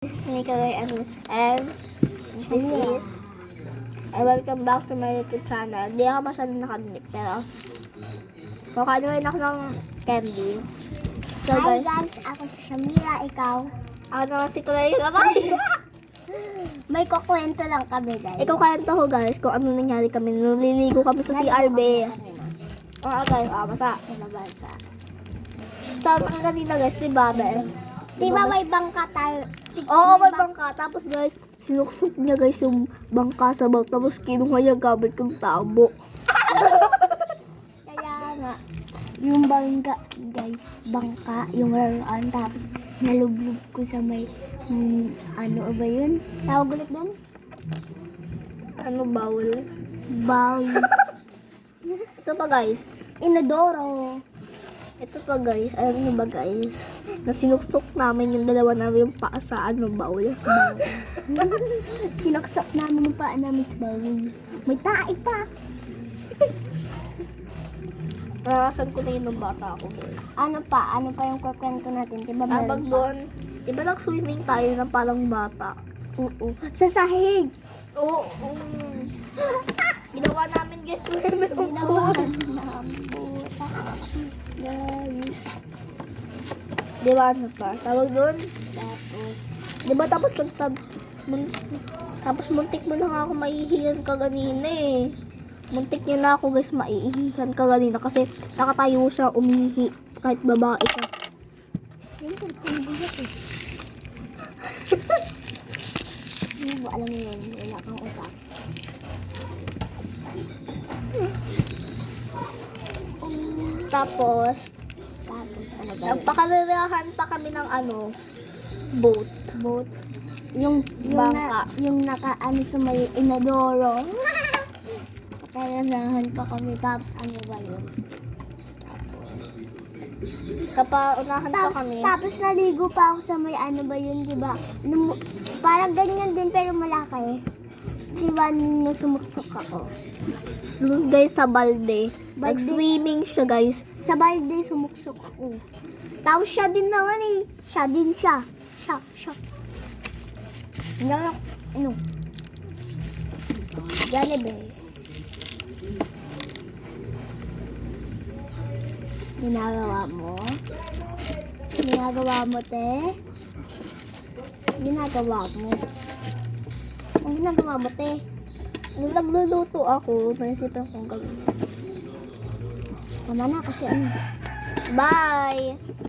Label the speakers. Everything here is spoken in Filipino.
Speaker 1: This is me, Kaloy, and this is welcome back to my YouTube channel. Hindi ako masyadong nakadinig, pero kakanuin ako ng candy. So
Speaker 2: Hi
Speaker 1: guys,
Speaker 2: guys, ako si Shamira, ikaw.
Speaker 1: ako naman si Kaloy. Bye!
Speaker 2: May kukwento lang kami guys.
Speaker 1: Ikaw kwento ko guys kung ano nangyari kami. Nuliligo kami sa CRB. Guys, basa.
Speaker 2: Nabasa.
Speaker 1: Sabi ko kanina guys, diba ba?
Speaker 2: Diba may bangka tayo?
Speaker 1: Oo, may bangka. Tapos guys, sinuksok niya guys yung bangka sa bag. Tapos kinuha niya gamit yung tabo.
Speaker 2: Kaya nga, yung bangka, guys, bangka, yung laruan, tapos nalublog ko sa may, ano ba yun? Tawag ulit doon?
Speaker 1: Ano bawal?
Speaker 2: Bowl.
Speaker 1: Ito pa guys.
Speaker 2: Inodoro.
Speaker 1: Ito pa guys. Alam niyo ba guys? Na sinuksok namin yung dalawa namin yung paa sa ano bawl.
Speaker 2: Sinaksak namin yung paa namin sa bowl. May tae pa.
Speaker 1: Nakasan ko na yun ng bata ako guys.
Speaker 2: Ano pa yung kukwento natin? Diba
Speaker 1: Habang
Speaker 2: meron pa?
Speaker 1: doon, diba nag-swimming tayo ng parang bata?
Speaker 2: Oo. Sa sahig.
Speaker 1: Oo. Ginawa namin guys swimming
Speaker 2: Ginawa
Speaker 1: pool.
Speaker 2: namin puta. Guys.
Speaker 1: Diba ano pa? Tawag doon?
Speaker 2: Tapos,
Speaker 1: Diba tapos tapos muntik mo na nga ako maihihan ka ganina eh. Muntik niya na ako guys maihihan ka ganina kasi nakatayo siya umihi kahit babae ka.
Speaker 2: yun ko pinibigat eh. Hindi mo alam yun. Wala kang utak.
Speaker 1: Tapos,
Speaker 2: Ano ba yun?
Speaker 1: nagpakalirahan pa kami ng ano, boat.
Speaker 2: Boat. Yung
Speaker 1: Bangka.
Speaker 2: yung naka-ano sa may inodoro. Kailangan pa kami. Tapos ano ba yun?
Speaker 1: Kapaunahan pa kami.
Speaker 2: Tapos naligo pa ako sa may ano ba yun, di ba? Parang ganyan din pero malaki. Di ba nung sumuksok ako?
Speaker 1: So, guys sa balde. Nag-swimming siya guys.
Speaker 2: Sa balde sumuksok ako. Tapos siya din naman eh. Siya din siya. Siya. Ano? Jollibee. Ginagawa mo? Ginagawa mo, te? Ginagawa mo? Ang ginagawa mo, te?
Speaker 1: Nung nagluluto ako, naisipan kong gawin.
Speaker 2: Tama na kasi ano.
Speaker 1: Bye!